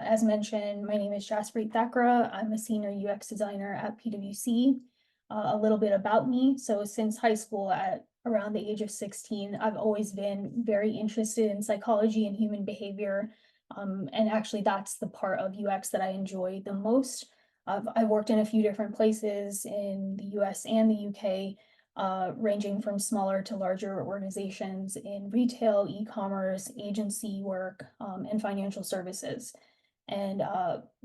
As mentioned, my name is Jaspreet Thakrar. I'm a senior UX designer at PwC. A little bit about me. So since high school at around the age of 16, I've always been very interested in psychology and human behavior. And actually that's the part of UX that I enjoy the most. I worked in a few different places in the US and the UK, ranging from smaller to larger organizations in retail, e-commerce, agency work, and financial services. And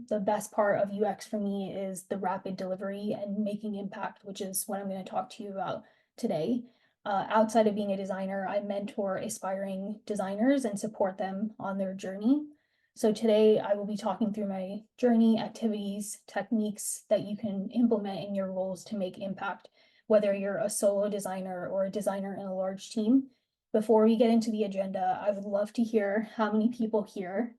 the best part of UX for me is the rapid delivery and making impact, which is what I'm going to talk to you about today. Outside of being a designer, I mentor aspiring designers and support them on their journey. So today I will be talking through my journey, activities, techniques that you can implement in your roles to make impact, whether you're a solo designer or a designer in a large team. Before we get into the agenda, I would love to hear how many people here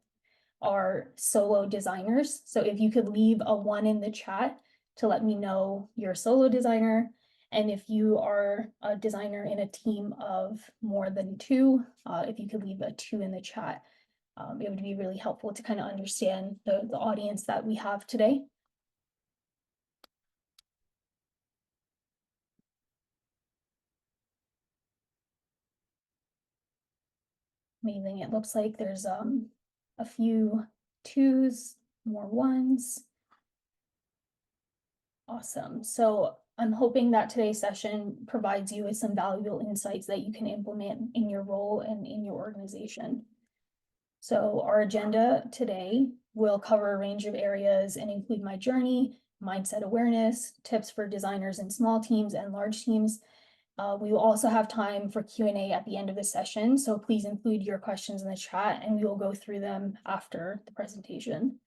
are solo designers. So if you could leave a 1 in the chat to let me know you're a solo designer. And if you are a designer in a team of more than 2, if you could leave a 2 in the chat, it would be really helpful to kind of understand the audience that we have today. Amazing. It looks like there's a few 2s, more 1s. Awesome. So I'm hoping that today's session provides you with some valuable insights that you can implement in your role and in your organization. So our agenda today will cover a range of areas and include my journey, mindset awareness, tips for designers in small teams and large teams. We will also have time for Q&A at the end of the session, so please include your questions in the chat and we will go through them after the presentation.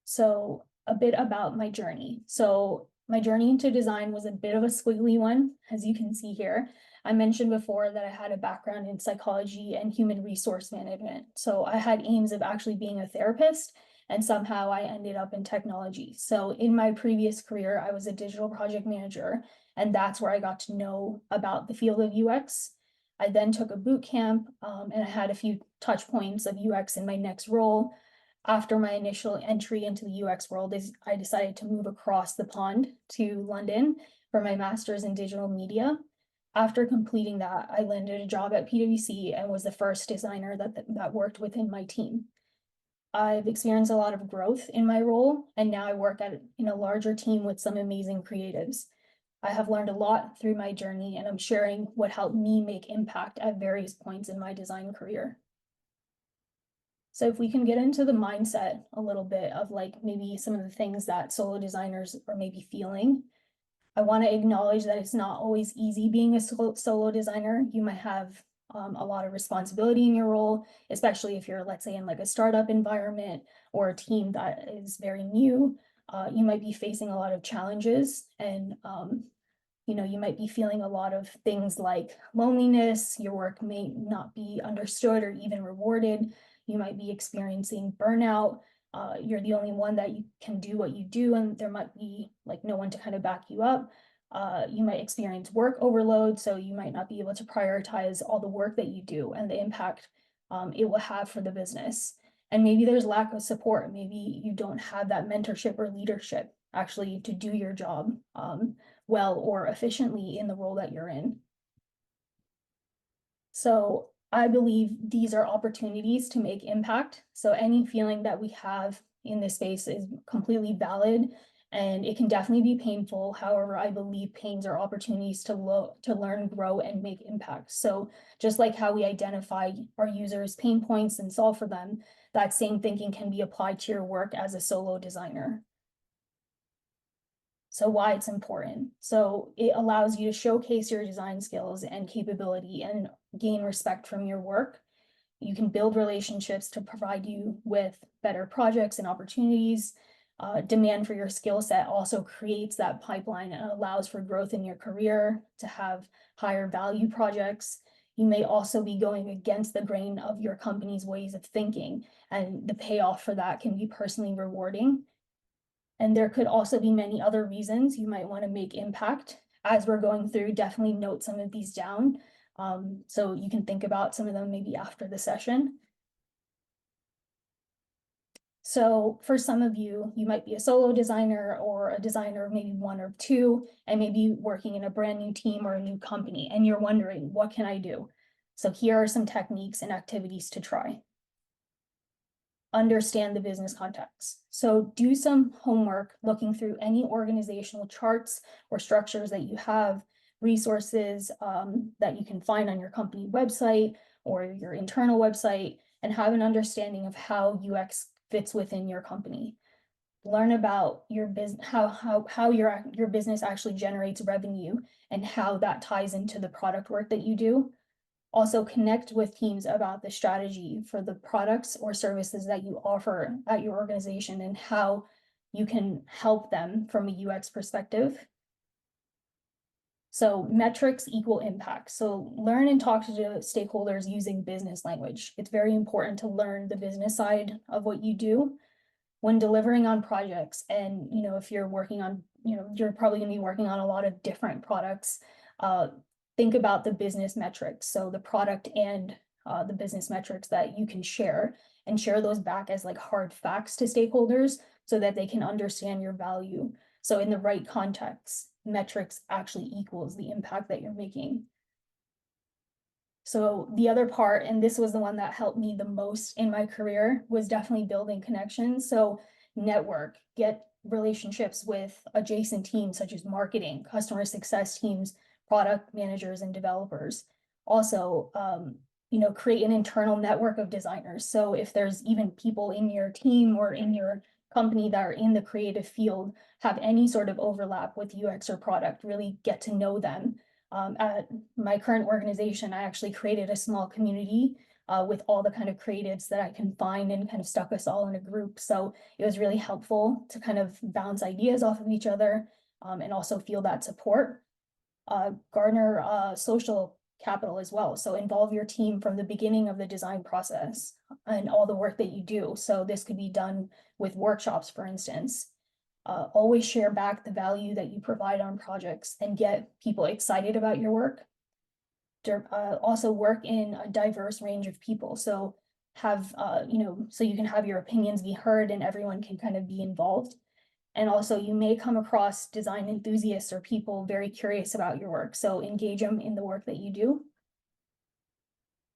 So a bit about my journey. So my journey into design was a bit of a squiggly one, as you can see here. I mentioned before that I had a background in psychology and human resource management. So I had aims of actually being a therapist, and somehow I ended up in technology. So in my previous career, I was a digital project manager, and that's where I got to know about the field of UX. I then took a boot camp, and I had a few touch points of UX in my next role. After my initial entry into the UX world, I decided to move across the pond to London for my master's in digital media. After completing that, I landed a job at PwC and was the first designer that worked within my team. I've experienced a lot of growth in my role, and now I work in a larger team with some amazing creatives. I have learned a lot through my journey, and I'm sharing what helped me make impact at various points in my design career. So if we can get into the mindset a little bit of like maybe some of the things that solo designers are maybe feeling. I want to acknowledge that it's not always easy being a solo designer. You might have a lot of responsibility in your role, especially if you're, let's say, in like a startup environment or a team that is very new. You might be facing a lot of challenges, and you might be feeling a lot of things like loneliness. Your work may not be understood or even rewarded. You might be experiencing burnout. You're the only one that you can do what you do, and there might be like no one to kind of back you up. You might experience work overload, so you might not be able to prioritize all the work that you do and the impact it will have for the business. And maybe there's lack of support. Maybe you don't have that mentorship or leadership actually to do your job well or efficiently in the role that you're in. So I believe these are opportunities to make impact. So any feeling that we have in this space is completely valid, and it can definitely be painful. However, I believe pains are opportunities to learn, grow, and make impact. So just like how we identify our users' pain points and solve for them, that same thinking can be applied to your work as a solo designer. So why it's important. So it allows you to showcase your design skills and capability and gain respect from your work. You can build relationships to provide you with better projects and opportunities. Demand for your skill set also creates that pipeline and allows for growth in your career to have higher value projects. You may also be going against the grain of your company's ways of thinking, and the payoff for that can be personally rewarding. And there could also be many other reasons you might want to make impact. As we're going through, definitely note some of these down. So you can think about some of them maybe after the session. So for some of you, you might be a solo designer or a designer of maybe one or two, and maybe working in a brand new team or a new company, and you're wondering, what can I do? So here are some techniques and activities to try. Understand the business context. So do some homework looking through any organizational charts or structures that you have, resources that you can find on your company website or your internal website, and have an understanding of how UX fits within your company. Learn about your business, how your business actually generates revenue and how that ties into the product work that you do. Also connect with teams about the strategy for the products or services that you offer at your organization and how you can help them from a UX perspective. So metrics equal impact. So learn and talk to the stakeholders using business language. It's very important to learn the business side of what you do when delivering on projects. And, if you're working on, you're probably gonna be working on a lot of different products. Think about the business metrics. So the product and the business metrics that you can share, and share those back as like hard facts to stakeholders so that they can understand your value. So in the right context, metrics actually equals the impact that you're making. So the other part, and this was the one that helped me the most in my career, was definitely building connections. So network, get relationships with adjacent teams such as marketing, customer success teams, product managers, and developers. Also, create an internal network of designers. So if there's even people in your team or in your company that are in the creative field, have any sort of overlap with UX or product, really get to know them. At my current organization, I actually created a small community with all the kind of creatives that I can find, and kind of stuck us all in a group. So it was really helpful to kind of bounce ideas off of each other, and also feel that support. Garner social capital as well. So involve your team from the beginning of the design process and all the work that you do. So this could be done with workshops, for instance. Always share back the value that you provide on projects and get people excited about your work. Also work in a diverse range of people. So have, so you can have your opinions be heard and everyone can kind of be involved. And also you may come across design enthusiasts or people very curious about your work. So engage them in the work that you do.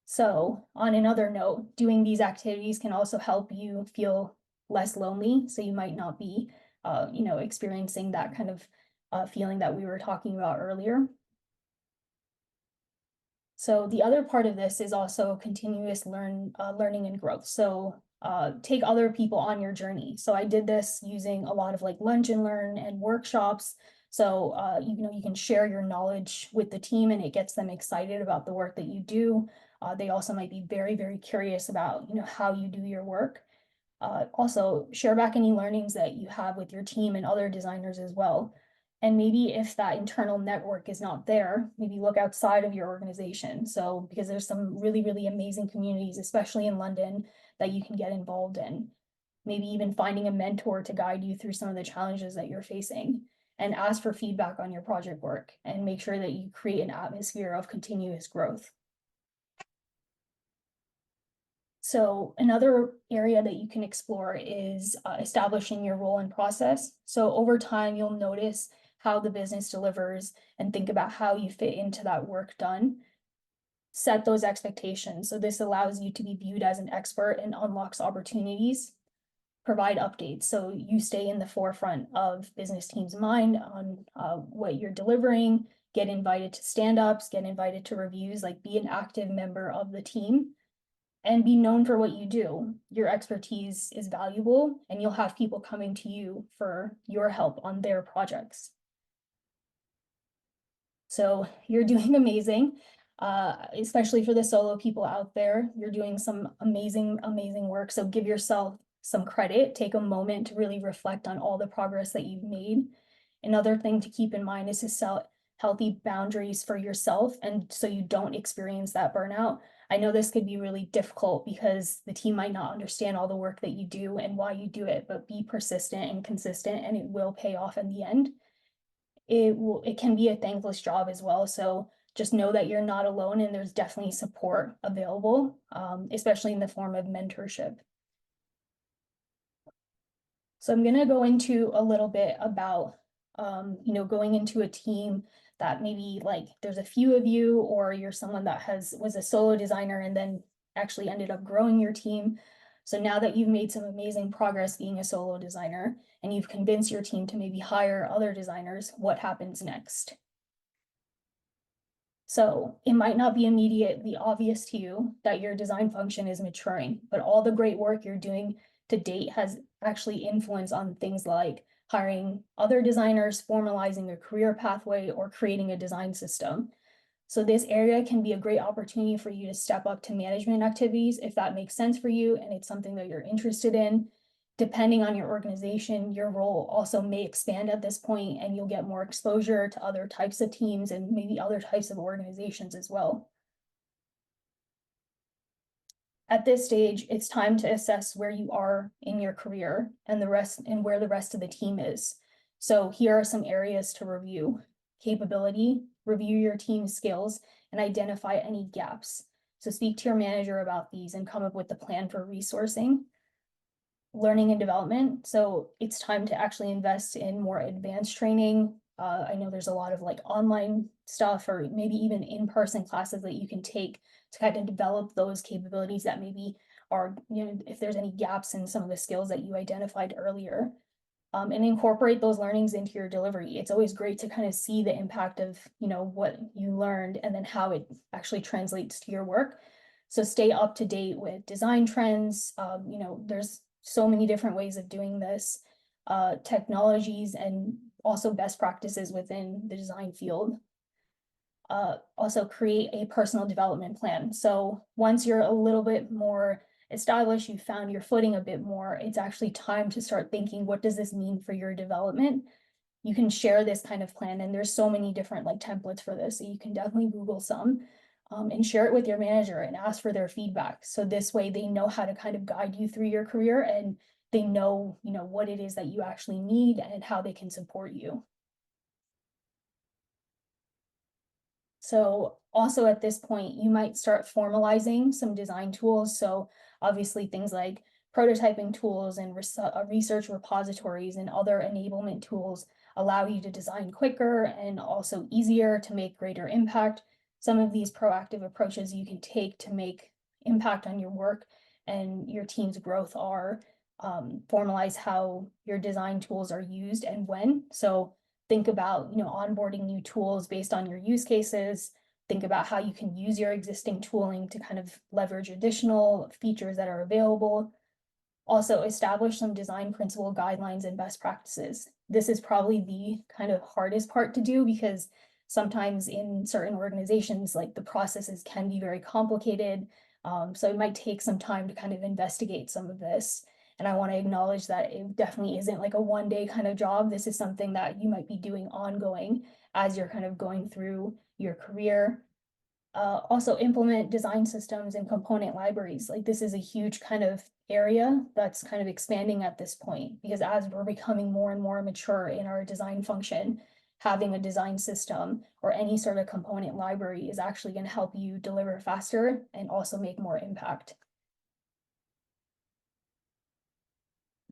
So on another note, doing these activities can also help you feel less lonely. So you might not be, experiencing that kind of feeling that we were talking about earlier. So the other part of this is also continuous learning and growth. So take other people on your journey. So I did this using a lot of like lunch and learn and workshops. So you can share your knowledge with the team and it gets them excited about the work that you do. They also might be very, very curious about how you do your work. Also share back any learnings that you have with your team and other designers as well. And maybe if that internal network is not there, maybe look outside of your organization. So because there's some really, really amazing communities, especially in London, that you can get involved in. Maybe even finding a mentor to guide you through some of the challenges that you're facing, and ask for feedback on your project work and make sure that you create an atmosphere of continuous growth. So another area that you can explore is establishing your role and process. So over time, you'll notice how the business delivers and think about how you fit into that work done. Set those expectations. So this allows you to be viewed as an expert and unlocks opportunities. Provide updates. So you stay in the forefront of business teams' mind on what you're delivering. Get invited to stand-ups, get invited to reviews, like be an active member of the team. And be known for what you do. Your expertise is valuable and you'll have people coming to you for your help on their projects. So you're doing amazing, especially for the solo people out there. You're doing some amazing, amazing work. So give yourself some credit. Take a moment to really reflect on all the progress that you've made. Another thing to keep in mind is to set healthy boundaries for yourself, and so you don't experience that burnout. I know this could be really difficult because the team might not understand all the work that you do and why you do it, but be persistent and consistent and it will pay off in the end. It can be a thankless job as well. So just know that you're not alone and there's definitely support available, especially in the form of mentorship. So I'm gonna go into a little bit about, going into a team that maybe like there's a few of you, or you're someone that was a solo designer and then actually ended up growing your team. So now that you've made some amazing progress being a solo designer and you've convinced your team to maybe hire other designers, what happens next? So it might not be immediately obvious to you that your design function is maturing, but all the great work you're doing to date has actually influence on things like hiring other designers, formalizing a career pathway, or creating a design system. So this area can be a great opportunity for you to step up to management activities if that makes sense for you and it's something that you're interested in. Depending on your organization, your role also may expand at this point and you'll get more exposure to other types of teams and maybe other types of organizations as well. At this stage, it's time to assess where you are in your career and where the rest of the team is. So here are some areas to review: capability, review your team's skills, and identify any gaps. So speak to your manager about these and come up with a plan for resourcing. Learning and development. So it's time to actually invest in more advanced training. I know there's a lot of like online stuff or maybe even in-person classes that you can take to kind of develop those capabilities that maybe are, if there's any gaps in some of the skills that you identified earlier. And incorporate those learnings into your delivery. It's always great to kind of see the impact of, what you learned and then how it actually translates to your work. So stay up to date with design trends. There's so many different ways of doing this, technologies, and also best practices within the design field. Also create a personal development plan. So once you're a little bit more established, you found your footing a bit more, it's actually time to start thinking, what does this mean for your development? You can share this kind of plan, and there's so many different like templates for this, so you can definitely Google some and share it with your manager and ask for their feedback. So this way they know how to kind of guide you through your career and they know, what it is that you actually need and how they can support you. So also at this point, you might start formalizing some design tools. So obviously things like prototyping tools and research repositories and other enablement tools allow you to design quicker and also easier to make greater impact. Some of these proactive approaches you can take to make impact on your work and your team's growth are formalize how your design tools are used and when. So think about, onboarding new tools based on your use cases. Think about how you can use your existing tooling to kind of leverage additional features that are available. Also, establish some design principle guidelines and best practices. This is probably the kind of hardest part to do because sometimes in certain organizations, like the processes can be very complicated. So it might take some time to kind of investigate some of this. And I want to acknowledge that it definitely isn't like a one-day kind of job. This is something that you might be doing ongoing as you're kind of going through your career. Also implement design systems and component libraries. Like this is a huge kind of area that's kind of expanding at this point, because as we're becoming more and more mature in our design function, having a design system or any sort of component library is actually going to help you deliver faster and also make more impact.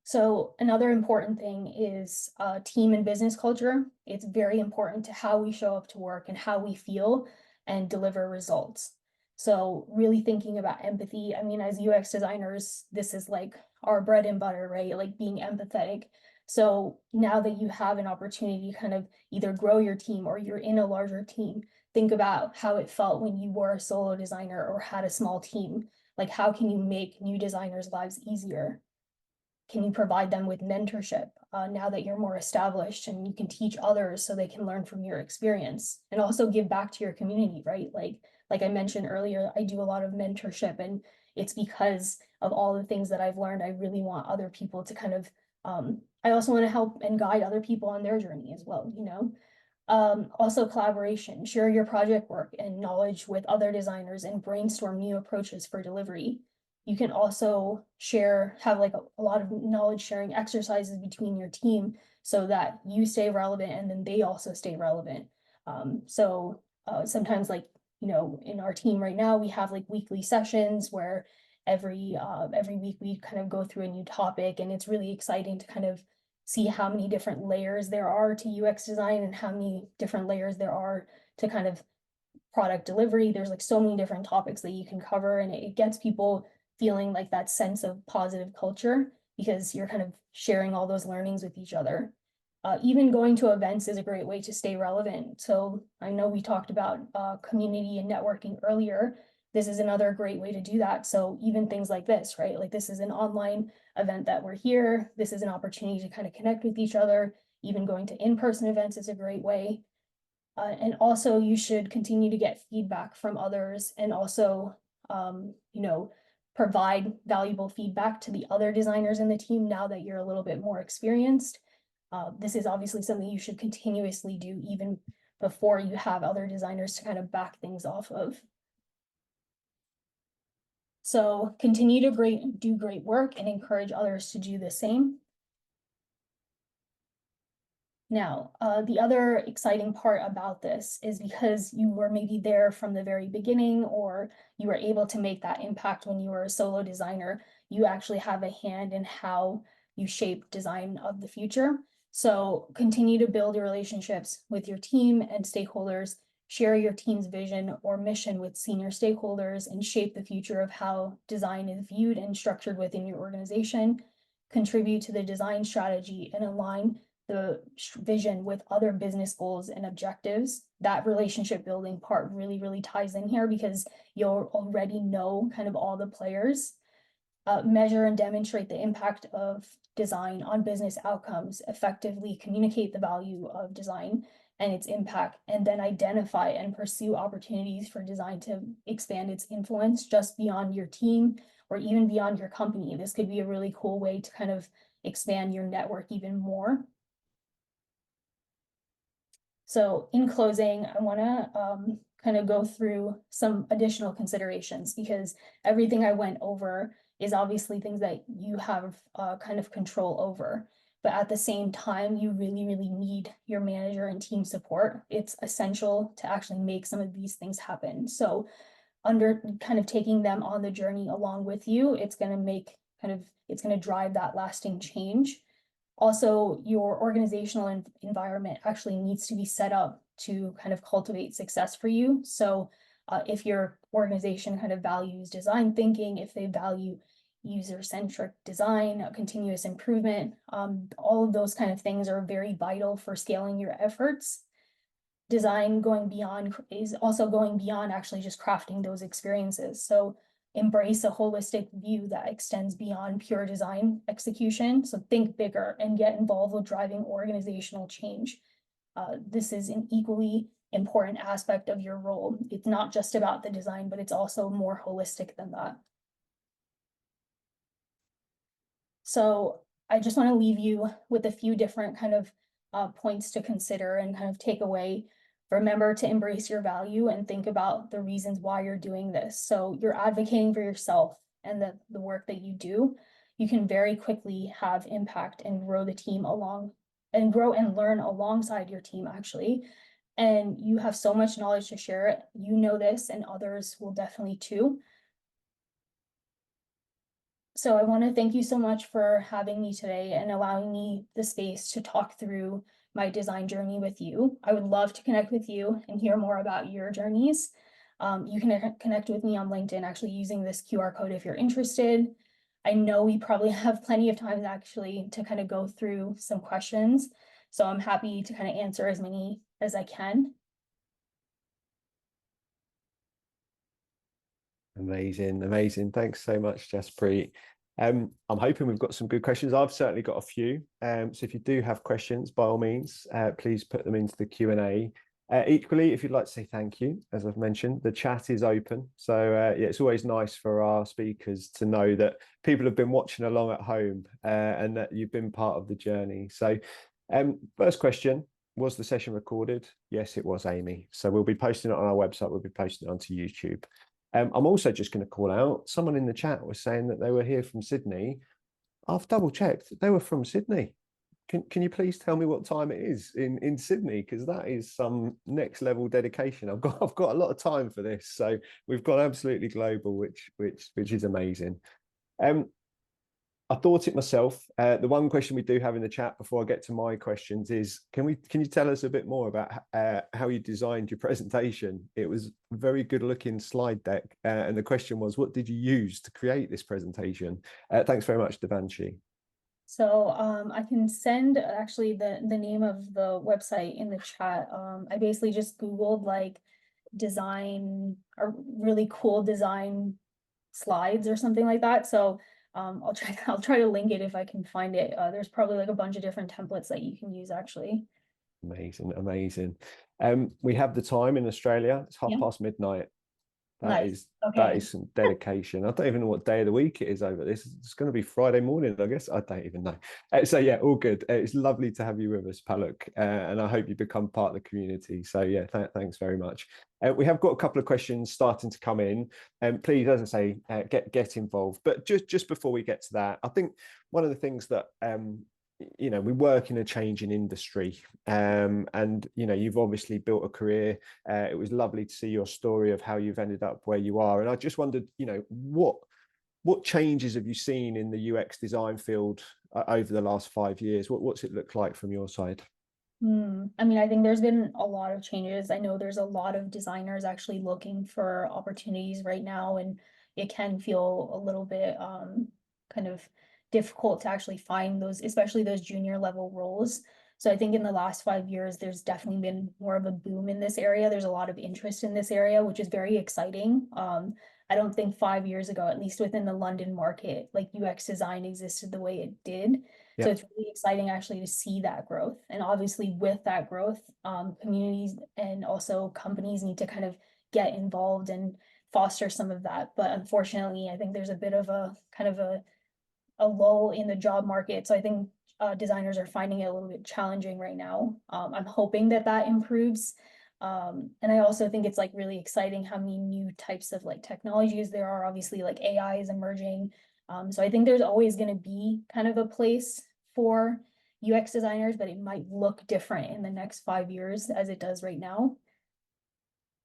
So another important thing is team and business culture. It's very important to how we show up to work and how we feel and deliver results. So really thinking about empathy. I mean, as UX designers, this is like our bread and butter, right? Like being empathetic. So now that you have an opportunity to kind of either grow your team or you're in a larger team, think about how it felt when you were a solo designer or had a small team. Like how can you make new designers' lives easier? Can you provide them with mentorship now that you're more established, and you can teach others so they can learn from your experience and also give back to your community, right? Like I mentioned earlier, I do a lot of mentorship, and it's because of all the things that I've learned. I really want other people to kind of, I also want to help and guide other people on their journey as well, Also collaboration, share your project work and knowledge with other designers and brainstorm new approaches for delivery. You can also have like a lot of knowledge sharing exercises between your team so that you stay relevant and then they also stay relevant. So sometimes like, you know, in our team right now, we have like weekly sessions where every week we kind of go through a new topic, and it's really exciting to kind of see how many different layers there are to UX design and how many different layers there are to kind of product delivery. There's like so many different topics that you can cover, and it gets people feeling like that sense of positive culture because you're kind of sharing all those learnings with each other. Even going to events is a great way to stay relevant. So I know we talked about community and networking earlier. This is another great way to do that. So even things like this, right? Like this is an online event that we're here. This is an opportunity to kind of connect with each other. Even going to in-person events is a great way. And also you should continue to get feedback from others, and also, you know, provide valuable feedback to the other designers in the team now that you're a little bit more experienced. This is obviously something you should continuously do even before you have other designers to kind of back things off of. So continue to do great work and encourage others to do the same. Now, the other exciting part about this is because you were maybe there from the very beginning, or you were able to make that impact when you were a solo designer, you actually have a hand in how you shape design of the future. So continue to build your relationships with your team and stakeholders, share your team's vision or mission with senior stakeholders, and shape the future of how design is viewed and structured within your organization. Contribute to the design strategy and align the vision with other business goals and objectives. That relationship building part really, really ties in here because you'll already know kind of all the players. Measure and demonstrate the impact of design on business outcomes, effectively communicate the value of design and its impact, and then identify and pursue opportunities for design to expand its influence just beyond your team or even beyond your company. This could be a really cool way to kind of expand your network even more. So in closing, I want to kind of go through some additional considerations, because everything I went over is obviously things that you have kind of control over. But at the same time, you really, really need your manager and team support. It's essential to actually make some of these things happen. So under kind of taking them on the journey along with you, it's going to drive that lasting change. Also, your organizational environment actually needs to be set up to kind of cultivate success for you. So if your organization kind of values design thinking, if they value user-centric design, continuous improvement, all of those kind of things are very vital for scaling your efforts. Design is also going beyond actually just crafting those experiences. So embrace a holistic view that extends beyond pure design execution. So think bigger and get involved with driving organizational change. This is an equally important aspect of your role. It's not just about the design, but it's also more holistic than that. So I just want to leave you with a few different kind of points to consider and kind of take away. Remember to embrace your value and think about the reasons why you're doing this. So you're advocating for yourself and the work that you do. You can very quickly have impact and grow the team along and grow and learn alongside your team, actually. And you have so much knowledge to share it. You know this, and others will definitely too. So I want to thank you so much for having me today and allowing me the space to talk through my design journey with you. I would love to connect with you and hear more about your journeys. You can connect with me on LinkedIn actually using this QR code if you're interested. I know we probably have plenty of time actually to kind of go through some questions. So I'm happy to kind of answer as many as I can. Amazing, amazing. Thanks so much, Jaspreet. I'm hoping we've got some good questions. I've certainly got a few. So if you do have questions, by all means, please put them into the Q&A. Equally, if you'd like to say thank you, as I've mentioned, the chat is open. So yeah, it's always nice for our speakers to know that people have been watching along at home and that you've been part of the journey. So first question, was the session recorded? Yes, it was, Amy. So we'll be posting it on our website. We'll be posting it onto YouTube. I'm also just going to call out, someone in the chat was saying that they were here from Sydney. I've double checked, they were from Sydney. can you please tell me what time it is in Sydney? Because that is some next level dedication. I've got a lot of time for this, so we've gone absolutely global, which is amazing. Um, I thought it myself. The one question we do have in the chat before I get to my questions is, can you tell us a bit more about how you designed your presentation? It was a very good looking slide deck, and the question was, what did you use to create this presentation? Thanks very much, Devanshi. So I can send actually the name of the website in the chat. I basically just Googled like design or really cool design slides or something like that. So I'll try to link it if I can find it. There's probably like a bunch of different templates that you can use actually. Amazing, amazing. We have the time in Australia. It's Yeah, midnight. nice. That Okay. is some dedication. I don't even know what day of the week it is over this. It's going to be Friday morning, I guess. I don't even know. So yeah, all good. It's lovely to have you with us, Paluk, and I hope you become part of the community. So yeah, thanks very much. We have got a couple of questions starting to come in, and please, as I say, get involved. But just before we get to that, I think one of the things that we work in a changing industry, and you've obviously built a career. It was lovely to see your story of how you've ended up where you are, and I just wondered, what changes have you seen in the UX design field over the last 5 years? What's it look like from your side? I mean, I think there's been a lot of changes. I know there's a lot of designers actually looking for opportunities right now, and it can feel a little bit kind of difficult to actually find those, especially those junior level roles. So I think in the last 5 years, there's definitely been more of a boom in this area. There's a lot of interest in this area, which is very exciting. I don't think 5 years ago, at least within the London market, like UX design existed the way it did. So Yeah. it's really exciting actually to see that growth. And obviously with that growth, communities and also companies need to kind of get involved and foster some of that. But unfortunately, I think there's a bit of a kind of a lull in the job market. So I think designers are finding it a little bit challenging right now. I'm hoping that that improves. And I also think it's like really exciting how many new types of like technologies there are. Obviously, like AI is emerging. So I think there's always going to be kind of a place for UX designers, but it might look different in the next 5 years as it does right now.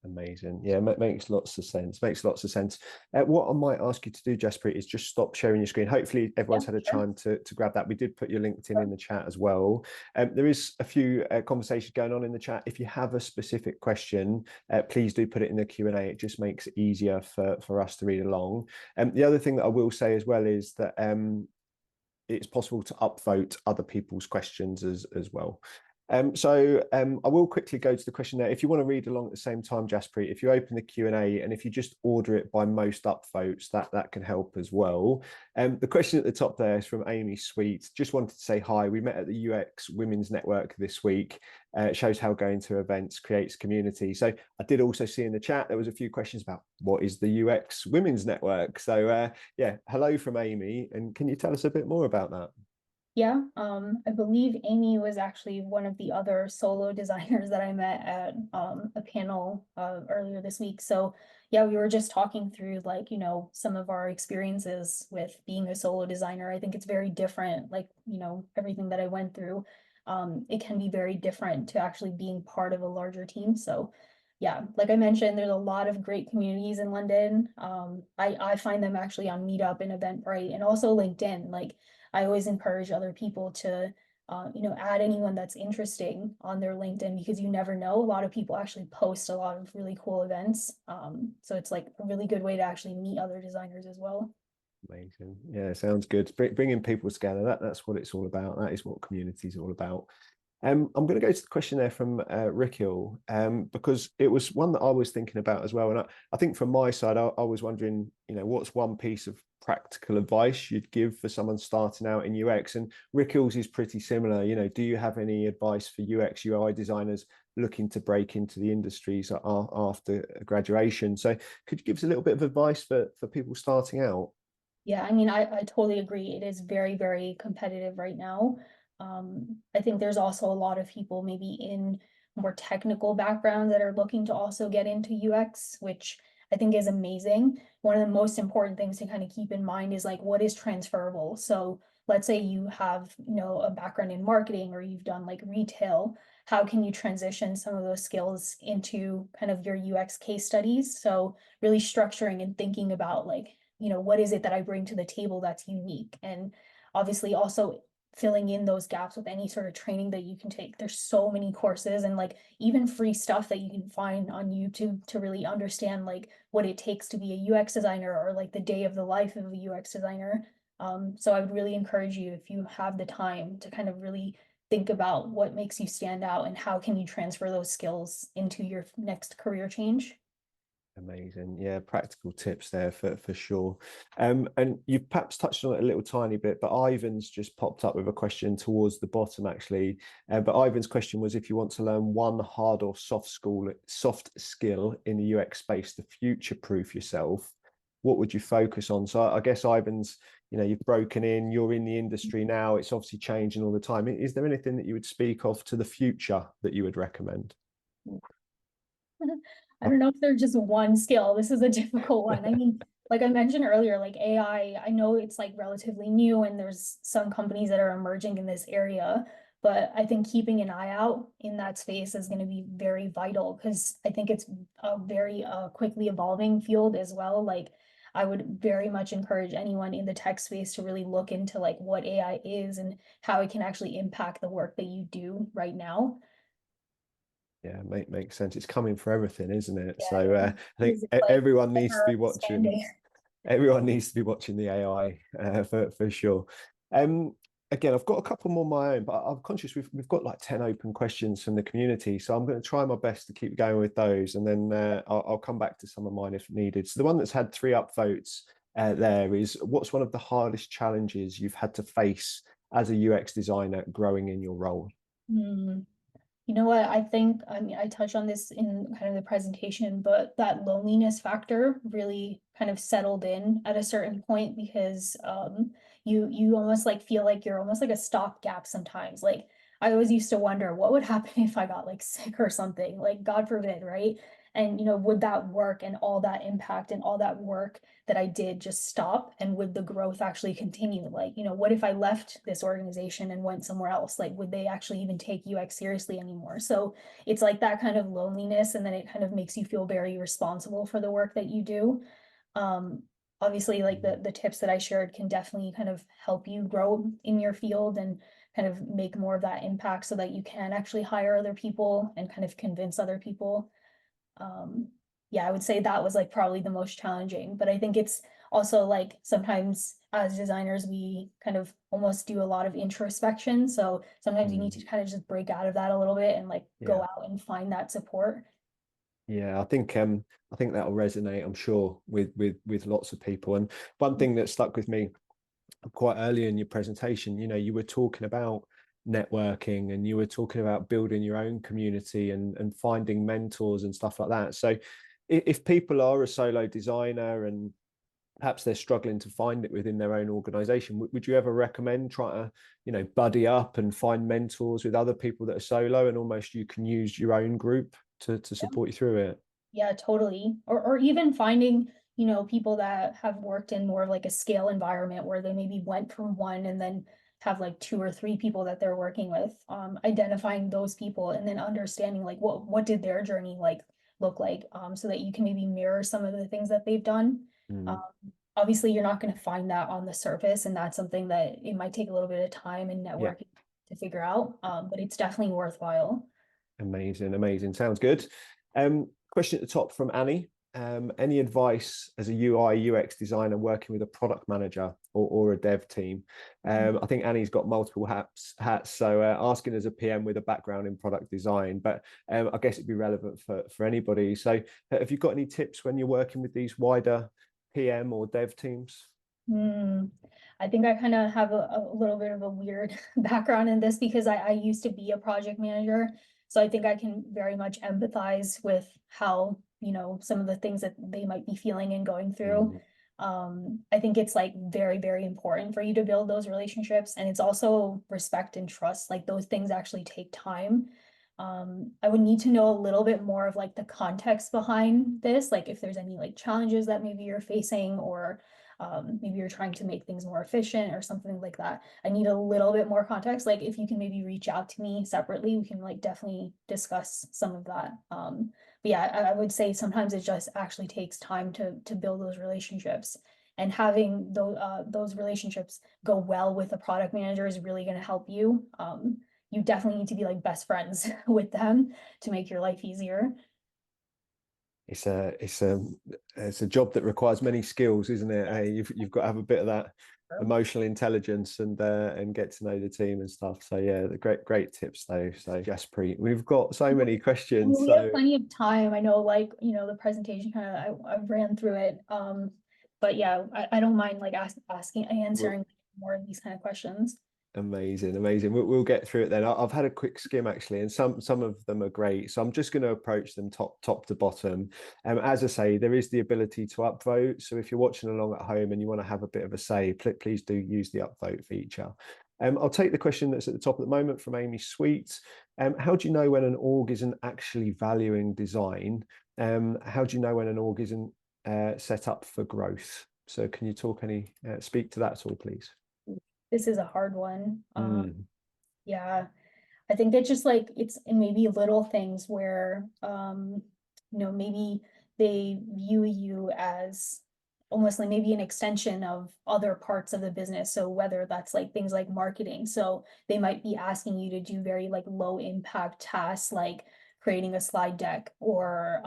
Amazing. Yeah, makes lots of sense. Makes lots of sense. What I might ask you to do, Jaspreet, is just stop sharing your screen. Hopefully, Yeah, everyone's had a sure. time to grab that. We did put your LinkedIn in the chat as well. There is a few conversations going on in the chat. If you have a specific question, please do put it in the Q&A. It just makes it easier for us to read along. The other thing that I will say as well is that it's possible to upvote other people's questions as well. I will quickly go to the question there. If you want to read along at the same time, Jaspreet, if you open the Q&A and if you just order it by most upvotes, that can help as well. The question at the top there is from Amy Sweet. Just wanted to say hi. We met at the UX Women's Network this week. It shows how going to events creates community. So I did also see in the chat, there was a few questions about what is the UX Women's Network. So yeah, hello from Amy. And can you tell us a bit more about that? Yeah, I believe Amy was actually one of the other solo designers that I met at a panel earlier this week. So yeah, we were just talking through like, some of our experiences with being a solo designer. I think it's very different, like, everything that I went through. It can be very different to actually being part of a larger team. So yeah, like I mentioned, there's a lot of great communities in London. I find them actually on Meetup and Eventbrite and also LinkedIn. Like I always encourage other people to, add anyone that's interesting on their LinkedIn because you never know. A lot of people actually post a lot of really cool events. So it's like a really good way to actually meet other designers as well. Amazing. Yeah, sounds good. Bringing people together. That's what it's all about. That is what community is all about. I'm going to go to the question there from Rickhill, because it was one that I was thinking about as well. And I think from my side, I was wondering, what's one piece of practical advice you'd give for someone starting out in UX? And Rickhill's is pretty similar. Do you have any advice for UX, UI designers looking to break into the industries after graduation? So could you give us a little bit of advice for people starting out? Yeah, I mean, I totally agree. It is very, very competitive right now. I think there's also a lot of people maybe in more technical backgrounds that are looking to also get into UX, which I think is amazing. One of the most important things to kind of keep in mind is like what is transferable. So let's say you have, a background in marketing or you've done like retail, how can you transition some of those skills into kind of your UX case studies? So really structuring and thinking about like, what is it that I bring to the table that's unique? And obviously also filling in those gaps with any sort of training that you can take. There's so many courses and like even free stuff that you can find on YouTube to really understand like what it takes to be a UX designer or like the day of the life of a UX designer. So I would really encourage you, if you have the time, to kind of really think about what makes you stand out and how can you transfer those skills into your next career change. Amazing. Yeah, practical tips there for sure. And you've perhaps touched on it a little tiny bit, but Ivan's just popped up with a question towards the bottom actually. But Ivan's question was, if you want to learn one hard or soft skill in the UX space to future-proof yourself, what would you focus on? So I guess Ivan's, you've broken in, you're in the industry now, it's obviously changing all the time. Is there anything that you would speak of to the future that you would recommend? I don't know if there's just one skill. This is a difficult one. I mean, like I mentioned earlier, like AI, I know it's like relatively new and there's some companies that are emerging in this area, but I think keeping an eye out in that space is going to be very vital because I think it's a very quickly evolving field as well. Like I would very much encourage anyone in the tech space to really look into like what AI is and how it can actually impact the work that you do right now. Yeah, makes sense. It's coming for everything, isn't it? Yeah, So I think it's like everyone needs to ever be watching. expanding. Everyone needs to be watching the AI for sure. Um, Again, I've got a couple more of my own, but I'm conscious we've got like 10 open questions from the community, so I'm going to try my best to keep going with those, and then I'll come back to some of mine if needed. So the one that's had 3 upvotes there is, what's one of the hardest challenges you've had to face as a UX designer growing in your role? Hmm. You know what? I think, I mean, I touched on this in kind of the presentation, but that loneliness factor really kind of settled in at a certain point because you almost like feel like you're almost like a stopgap sometimes. Like I always used to wonder what would happen if I got like sick or something, like God forbid, right? And would that work and all that impact and all that work that I did just stop? And would the growth actually continue? Like, what if I left this organization and went somewhere else? Like, would they actually even take UX seriously anymore? So it's like that kind of loneliness, and then it kind of makes you feel very responsible for the work that you do. Um, Obviously, like the tips that I shared can definitely kind of help you grow in your field and kind of make more of that impact so that you can actually hire other people and kind of convince other people. um yeah, I would say that was like probably the most challenging, but I think it's also like sometimes as designers we kind of almost do a lot of introspection, so sometimes you need Mm, to kind of just break out of that a little bit and like go yeah. out and find that support. Yeah, I think that'll resonate, I'm sure, with lots of people. And one thing that stuck with me quite early in your presentation, you were talking about networking and you were talking about building your own community and finding mentors and stuff like that. So if people are a solo designer and perhaps they're struggling to find it within their own organization, would you ever recommend trying to, buddy up and find mentors with other people that are solo, and almost you can use your own group to support you through it? Yeah, totally. Or even finding, people that have worked in more of like a scale environment where they maybe went from one and then have like 2 or 3 people that they're working with. Identifying those people and then understanding like what did their journey like look like, so that you can maybe mirror some of the things that they've done. Mm, Um, Obviously you're not going to find that on the surface, and that's something that it might take a little bit of time and yeah. networking to figure out. But it's definitely worthwhile. Amazing, amazing. Sounds good. Question at the top from Annie. Any advice as a UI UX designer working with a product manager or a dev team? I think Annie's got multiple hats, so asking as a PM with a background in product design, but I guess it'd be relevant for anybody. So have you got any tips when you're working with these wider PM or dev teams? Hmm. I think I kind of have a little bit of a weird background in this because I used to be a project manager. So I think I can very much empathize with how, some of the things that they might be feeling and going through. Mm, I think it's like very, very important for you to build those relationships. And it's also respect and trust. Like those things actually take time. I would need to know a little bit more of like the context behind this, like if there's any like challenges that maybe you're facing, or maybe you're trying to make things more efficient or something like that. I need a little bit more context. Like if you can maybe reach out to me separately, we can like definitely discuss some of that. But yeah, I would say sometimes it just actually takes time to build those relationships, and having those relationships go well with the product manager is really going to help you. You definitely need to be like best friends with them to make your life easier. It's a job that requires many skills, isn't it? Hey, you've got to have a bit of that emotional intelligence and get to know the team and stuff. So yeah, the great tips though. So Jaspreet, we've got so many questions. We have So plenty of time. I know, like, the presentation kind of, I ran through it. But yeah, I don't mind like we'll, answering more of these kind of questions. amazing. We'll get through it then. I've had a quick skim actually, and some of them are great. So I'm just going to approach them top to bottom. As I say, there is the ability to upvote. So if you're watching along at home and you want to have a bit of a say, please do use the upvote feature. I'll take the question that's at the top at the moment from Amy Sweet. How do you know when an org isn't actually valuing design? How do you know when an org isn't set up for growth? So can you speak to that at all, please? This is a hard one. Mm. Yeah, I think it's just like it's maybe little things where maybe they view you as almost like maybe an extension of other parts of the business. So whether that's like things like marketing, so they might be asking you to do very like low impact tasks like creating a slide deck or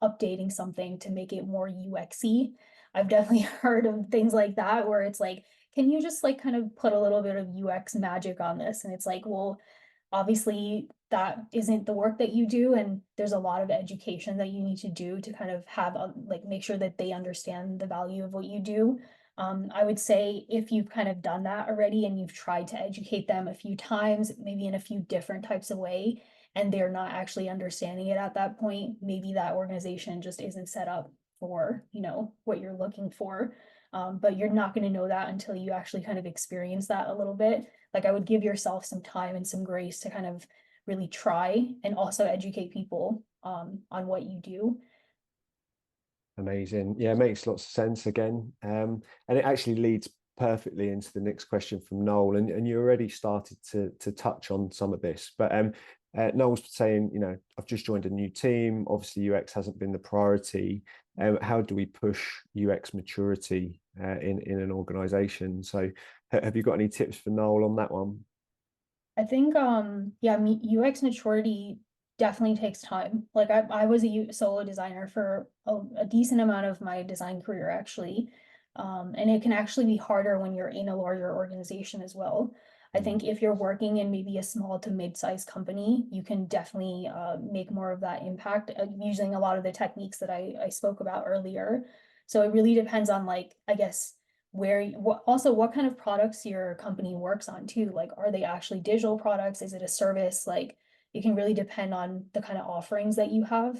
updating something to make it more UXy. I've definitely heard of things like that where it's like, can you just like kind of put a little bit of UX magic on this? And it's like, well, obviously that isn't the work that you do, and there's a lot of education that you need to do to kind of have like make sure that they understand the value of what you do. I would say if you've kind of done that already and you've tried to educate them a few times, maybe in a few different types of way, and they're not actually understanding it at that point, maybe that organization just isn't set up for what you're looking for. But you're not going to know that until you actually kind of experience that a little bit. Like I would give yourself some time and some grace to kind of really try and also educate people on what you do. Amazing. Yeah, it makes lots of sense again. And it actually leads perfectly into the next question from Noel. And you already started to touch on some of this, but Noel's saying, I've just joined a new team. Obviously, UX hasn't been the priority. How do we push UX maturity in an organization? So have you got any tips for Noel on that one? I think yeah, UX maturity definitely takes time. Like I was a solo designer for a decent amount of my design career actually. And it can actually be harder when you're in a larger organization as well. I think if you're working in maybe a small to mid-sized company, you can definitely make more of that impact using a lot of the techniques that I spoke about earlier. So it really depends on like, I guess, what kind of products your company works on too. Like, are they actually digital products? Is it a service? Like, it can really depend on the kind of offerings that you have.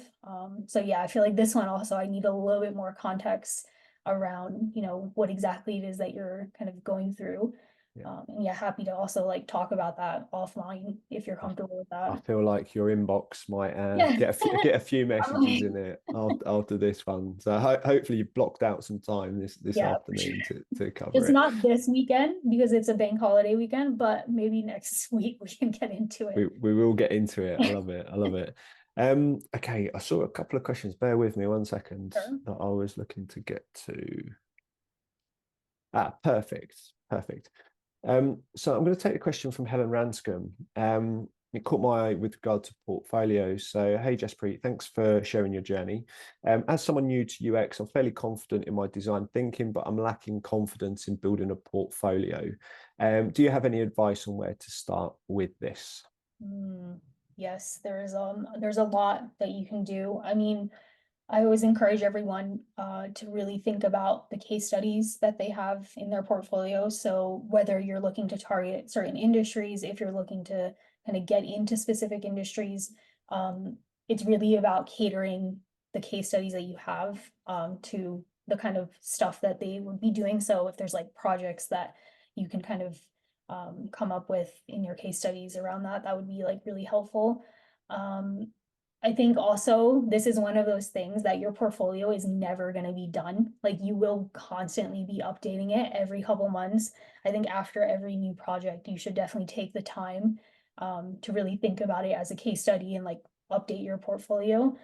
So yeah, I feel like this one also, I need a little bit more context around, what exactly it is that you're kind of going through. Yeah. And yeah, happy to also like talk about that offline if you're I, comfortable with I that. feel like your inbox might Yeah. get a few messages Probably. in it after this one. So hopefully you've blocked out some time this Yeah, for afternoon sure. to cover It's it. not this weekend because it's a bank holiday weekend, but maybe next week we can get into it. We will get into it. I love it. I love it. Okay, I saw a couple of questions. Bear with me 1 second Sure. that I was looking to get to. Perfect. So I'm going to take a question from Helen Ranscombe. It caught my eye with regard to portfolios. So, hey, Jaspreet, thanks for sharing your journey. As someone new to UX, I'm fairly confident in my design thinking, but I'm lacking confidence in building a portfolio. Do you have any advice on where to start with this? Yes, there's a lot that you can do. I mean, I always encourage everyone to really think about the case studies that they have in their portfolio. So whether you're looking to target certain industries, if you're looking to kind of get into specific industries, it's really about catering the case studies that you have to the kind of stuff that they would be doing. So if there's like projects that you can kind of come up with in your case studies around that, that would be like really helpful. Um, I think also this is one of those things that your portfolio is never going to be done. Like you will constantly be updating it every couple months. I think after every new project, you should definitely take the time to really think about it as a case study and like update your portfolio.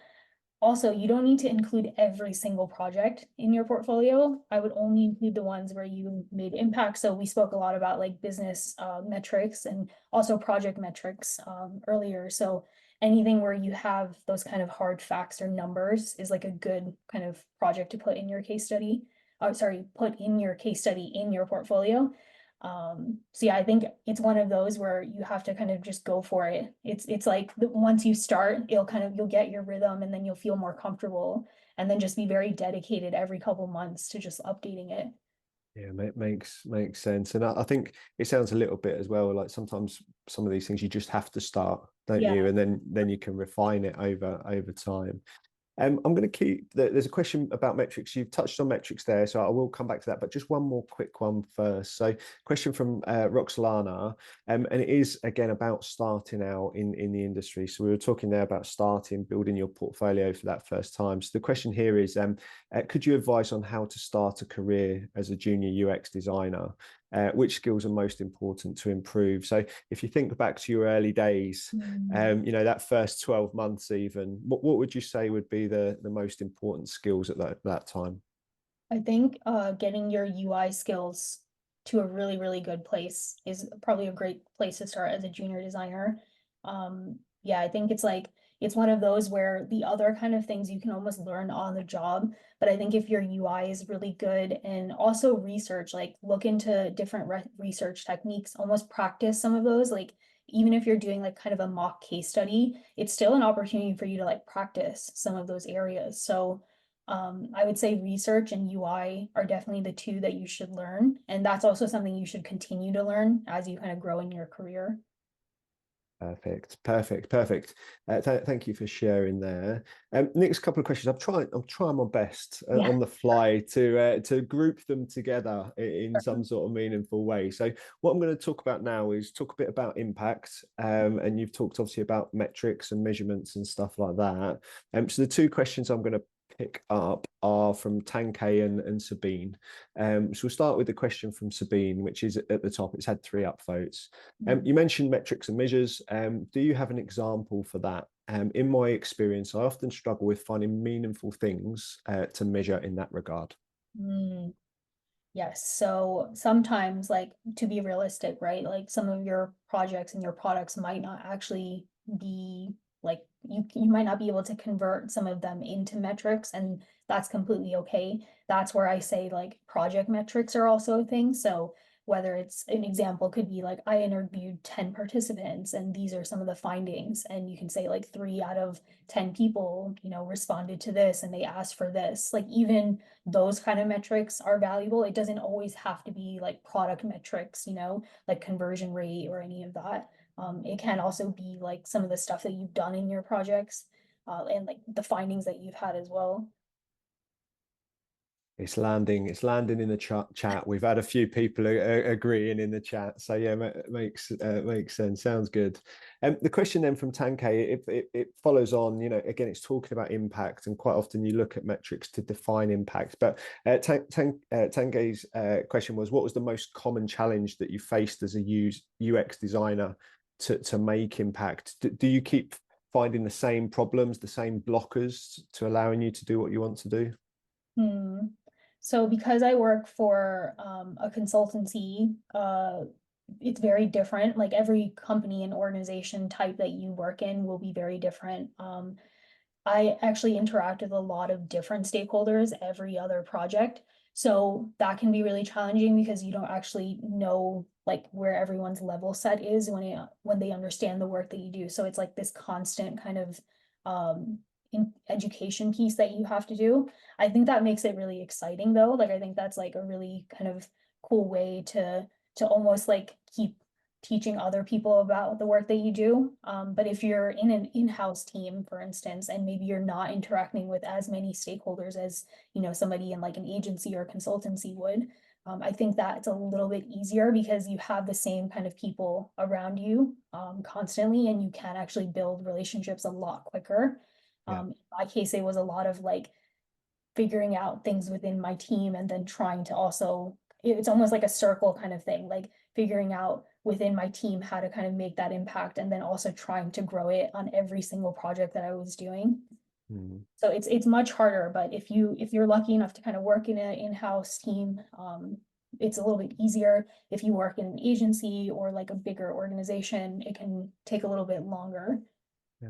Also, you don't need to include every single project in your portfolio. I would only include the ones where you made impact. So we spoke a lot about like business metrics and also project metrics earlier. So anything where you have those kind of hard facts or numbers is like a good kind of project to put in your case study. Oh, sorry, put in your case study in your portfolio. So yeah, I think it's one of those where you have to kind of just go for it. It's like once you start, you'll get your rhythm and then you'll feel more comfortable and then just be very dedicated every couple months to just updating it. Yeah, makes sense. And I think it sounds a little bit as well like sometimes some of these things you just have to start, don't Yeah. you? And then you can refine it over time. I'm going to keep, there's a question about metrics. You've touched on metrics there, so I will come back to that, but just one more quick one first. So question from Roxlana, and it is again about starting out in the industry. So we were talking there about building your portfolio for that first time. So the question here is, could you advise on how to start a career as a junior UX designer? Which skills are most important to improve? So if you think back to your early days, you know, that first 12 months even, what would you say would be the most important skills at that time? I think getting your UI skills to a really, really good place is probably a great place to start as a junior designer. Yeah, I think it's one of those where the other kind of things you can almost learn on the job. But I think if your UI is really good and also research, like look into different research techniques, almost practice some of those, like even if you're doing like kind of a mock case study, it's still an opportunity for you to like practice some of those areas. So I would say research and UI are definitely the two that you should learn. And that's also something you should continue to learn as you kind of grow in your career. Perfect. Thank you for sharing there. Next couple of questions. I'm trying my best Yeah. on the fly to group them together in some sort of meaningful way. So what I'm going to talk about now is talk a bit about impact. And you've talked obviously about metrics and measurements and stuff like that. So the two questions I'm going to pick up are from Tankay and Sabine. So we'll start with the question from Sabine, which is at the top. It's had 3 upvotes. You mentioned metrics and measures. Do you have an example for that? In my experience, I often struggle with finding meaningful things to measure in that regard. Mm. Yes. So sometimes, like to be realistic, right? Like some of your projects and your products might not actually be like you might not be able to convert some of them into metrics, and that's completely okay. That's where I say like project metrics are also a thing. So whether it's an example could be like I interviewed 10 participants and these are some of the findings, and you can say like 3 out of 10 people, responded to this and they asked for this. Like even those kind of metrics are valuable. It doesn't always have to be like product metrics, like conversion rate or any of that. It can also be like some of the stuff that you've done in your projects, and like the findings that you've had as well. It's landing in the chat. We've had a few people agreeing in the chat, so yeah, makes sense. Sounds good. The question then from Tankay, it follows on. Again, it's talking about impact, and quite often you look at metrics to define impact. But Tankay's question was, what was the most common challenge that you faced as a UX designer to make impact? Do you keep finding the same problems, the same blockers to allowing you to do what you want to do? So because I work for a consultancy, it's very different. Like every company and organization type that you work in will be very different. I actually interact with a lot of different stakeholders every other project. So that can be really challenging because you don't actually know like where everyone's level set is when they understand the work that you do. So it's like this constant kind of education piece that you have to do. I think that makes it really exciting though. Like I think that's like a really kind of cool way to almost like keep teaching other people about the work that you do. But if you're in an in-house team, for instance, and maybe you're not interacting with as many stakeholders as, somebody in like an agency or consultancy would, I think that it's a little bit easier because you have the same kind of people around you constantly, and you can actually build relationships a lot quicker. Yeah. In my case, it was a lot of like figuring out things within my team and then trying to also, it's almost like a circle kind of thing, like figuring out within my team how to kind of make that impact and then also trying to grow it on every single project that I was doing. Mm. So it's much harder, but if you're lucky enough to kind of work in an in-house team, it's a little bit easier. If you work in an agency or like a bigger organization, it can take a little bit longer. Yeah.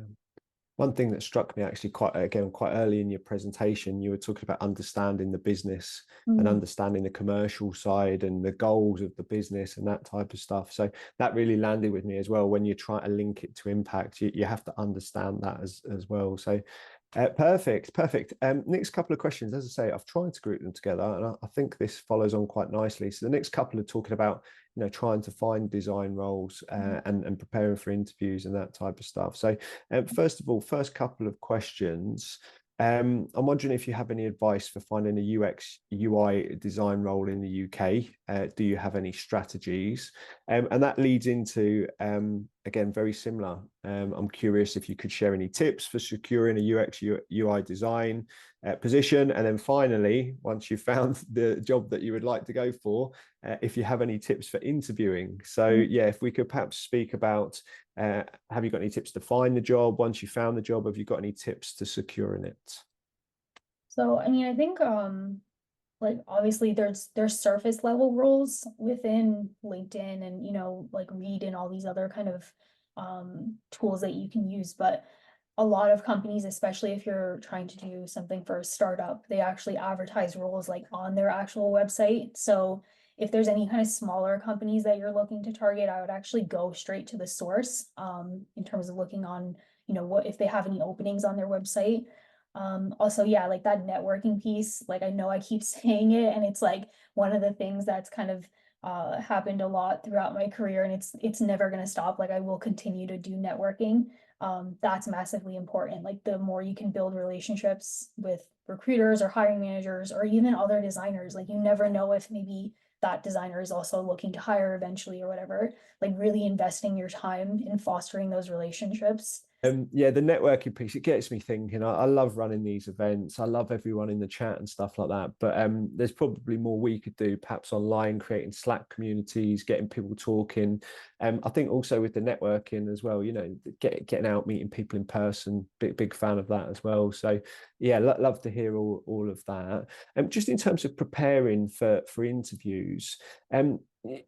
One thing that struck me actually quite early in your presentation, you were talking about understanding the business and Mm. understanding the commercial side and the goals of the business and that type of stuff. So that really landed with me as well. When you try to link it to impact, you have to understand that as well. So perfect. Next couple of questions. As I say, I've tried to group them together, and I think this follows on quite nicely. So the next couple are talking about, trying to find design roles and preparing for interviews and that type of stuff. So first of all, first couple of questions. I'm wondering if you have any advice for finding a UX UI design role in the UK. Do you have any strategies? And that leads into, again, very similar. I'm curious if you could share any tips for securing a UX UI design position. And then finally, once you've found the job that you would like to go for, if you have any tips for interviewing. So yeah, if we could perhaps speak about, have you got any tips to find the job? Once you found the job, have you got any tips to securing it? So, I mean, I think like obviously there's surface level roles within LinkedIn and like Read and all these other kind of tools that you can use, but a lot of companies, especially if you're trying to do something for a startup, they actually advertise roles like on their actual website. So if there's any kind of smaller companies that you're looking to target, I would actually go straight to the source in terms of looking on, what if they have any openings on their website. Also, yeah, like that networking piece, like I know I keep saying it, and it's like one of the things that's kind of happened a lot throughout my career, and it's never going to stop. Like I will continue to do networking. That's massively important. Like the more you can build relationships with recruiters or hiring managers or even other designers, like you never know if maybe that designer is also looking to hire eventually or whatever. Like really investing your time in fostering those relationships. Yeah, the networking piece, it gets me thinking. I love running these events. I love everyone in the chat and stuff like that. But there's probably more we could do, perhaps online, creating Slack communities, getting people talking. I think also with the networking as well, getting out, meeting people in person, big fan of that as well. So yeah, love to hear all of that. Just in terms of preparing for interviews,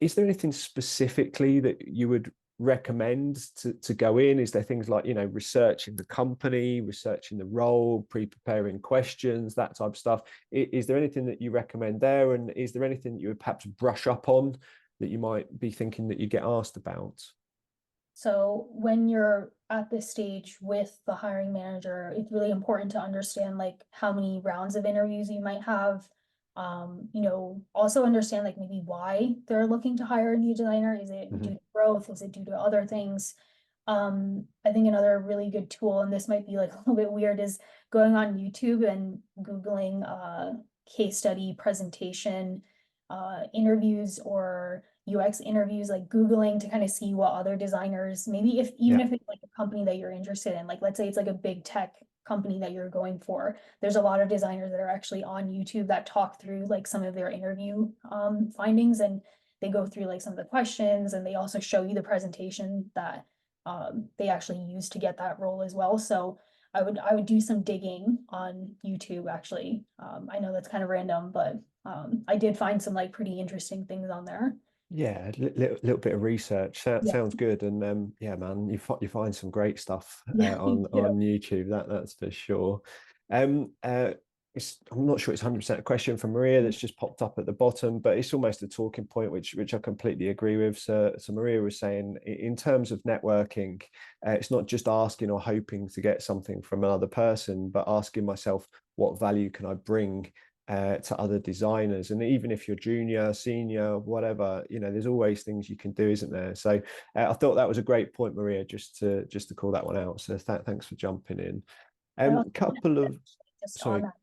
is there anything specifically that you would recommend to go in? Is there things like researching the company, researching the role, pre-preparing questions, that type of stuff? Is there anything that you recommend there, and is there anything that you would perhaps brush up on that you might be thinking that you get asked about? So when you're at this stage with the hiring manager, it's really important to understand like how many rounds of interviews you might have. Also understand like maybe why they're looking to hire a new designer. Is it due to growth? Is it due to other things? I think another really good tool, and this might be like a little bit weird, is going on YouTube and Googling case study presentation interviews or UX interviews, like Googling to kind of see what other designers, maybe even Yeah. if it's like a company that you're interested in, like let's say it's like a big tech company that you're going for, there's a lot of designers that are actually on YouTube that talk through like some of their interview findings, and they go through like some of the questions, and they also show you the presentation that they actually use to get that role as well. So I would do some digging on YouTube actually. I know that's kind of random, but I did find some like pretty interesting things on there. Yeah, little bit of research. Yeah, Sounds good. And yeah, man, you find some great stuff yeah, me too. on YouTube. That's for sure. Um, uh, I'm not sure it's 100% a question from Maria that's just popped up at the bottom, but it's almost a talking point, which I completely agree with. So Maria was saying, in terms of networking, it's not just asking or hoping to get something from another person, but asking myself, what value can I bring to other designers? And even if you're junior, senior, whatever, there's always things you can do, isn't there? So I thought that was a great point, Maria, just to call that one out. So thanks for jumping in. I also wanted Couple to of just on sorry. that.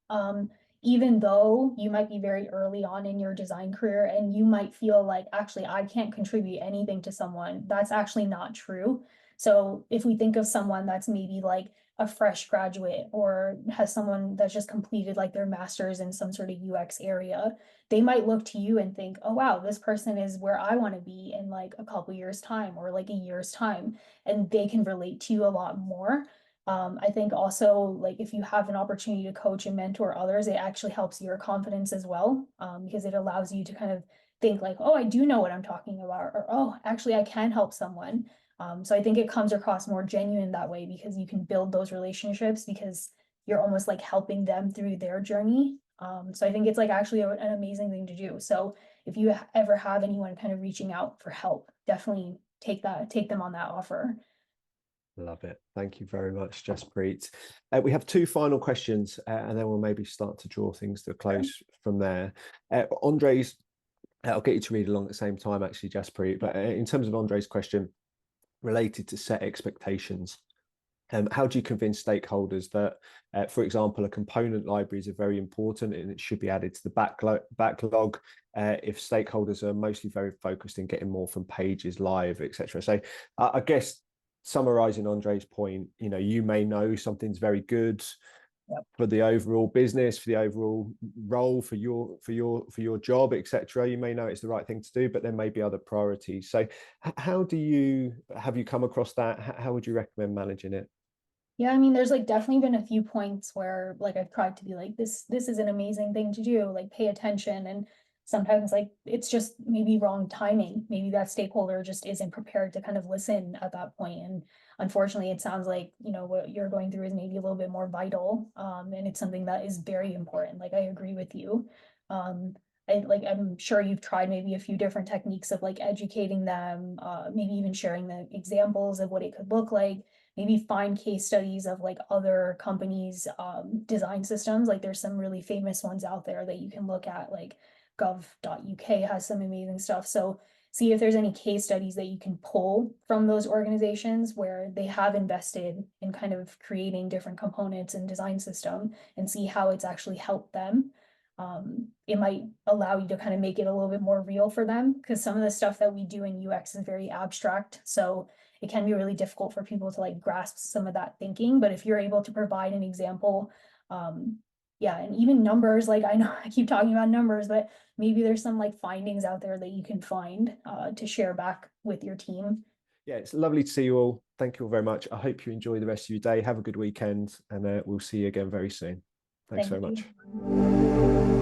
Um, even though you might be very early on in your design career and you might feel like, actually, I can't contribute anything to someone, that's actually not true. So if we think of someone that's maybe like a fresh graduate or has someone that's just completed like their master's in some sort of UX area, they might look to you and think, oh, wow, this person is where I want to be in like a couple years time or like a year's time, and they can relate to you a lot more. I think also, like, if you have an opportunity to coach and mentor others, it actually helps your confidence as well, because it allows you to kind of think like, oh, I do know what I'm talking about, or oh, actually, I can help someone. So I think it comes across more genuine that way because you can build those relationships because you're almost like helping them through their journey. So I think it's like actually an amazing thing to do. So if you ever have anyone kind of reaching out for help, definitely take them on that offer. Love it. Thank you very much, Jaspreet. We have two final questions, and then we'll maybe start to draw things to a close from there. Andre's, I'll get you to read along at the same time, actually, Jaspreet. But in terms of Andre's question related to set expectations, how do you convince stakeholders that, for example, a component libraries are very important and it should be added to the backlog if stakeholders are mostly very focused in getting more from pages live, etc. So I guess summarizing Andre's point, you may know something's very good for the overall business, for the overall role, for your job, etc. You may know it's the right thing to do, but there may be other priorities. So have you come across that? How would you recommend managing it? Yeah, I mean, there's like definitely been a few points where like I've tried to be like, this is an amazing thing to do, like pay attention. And sometimes like it's just maybe wrong timing. Maybe that stakeholder just isn't prepared to kind of listen at that point. And unfortunately, it sounds like, what you're going through is maybe a little bit more vital. And it's something that is very important. Like I agree with you. I'm sure you've tried maybe a few different techniques of like educating them, maybe even sharing the examples of what it could look like, maybe find case studies of like other companies' design systems. Like there's some really famous ones out there that you can look at, like gov.uk has some amazing stuff. So see if there's any case studies that you can pull from those organizations where they have invested in kind of creating different components and design system, and see how it's actually helped them. It might allow you to kind of make it a little bit more real for them, because some of the stuff that we do in UX is very abstract. So it can be really difficult for people to like grasp some of that thinking. But if you're able to provide an example, yeah, and even numbers, like I know I keep talking about numbers, but maybe there's some like findings out there that you can find to share back with your team. Yeah, it's lovely to see you all. Thank you all very much. I hope you enjoy the rest of your day. Have a good weekend, and we'll see you again very soon. Thanks Thank very much. you.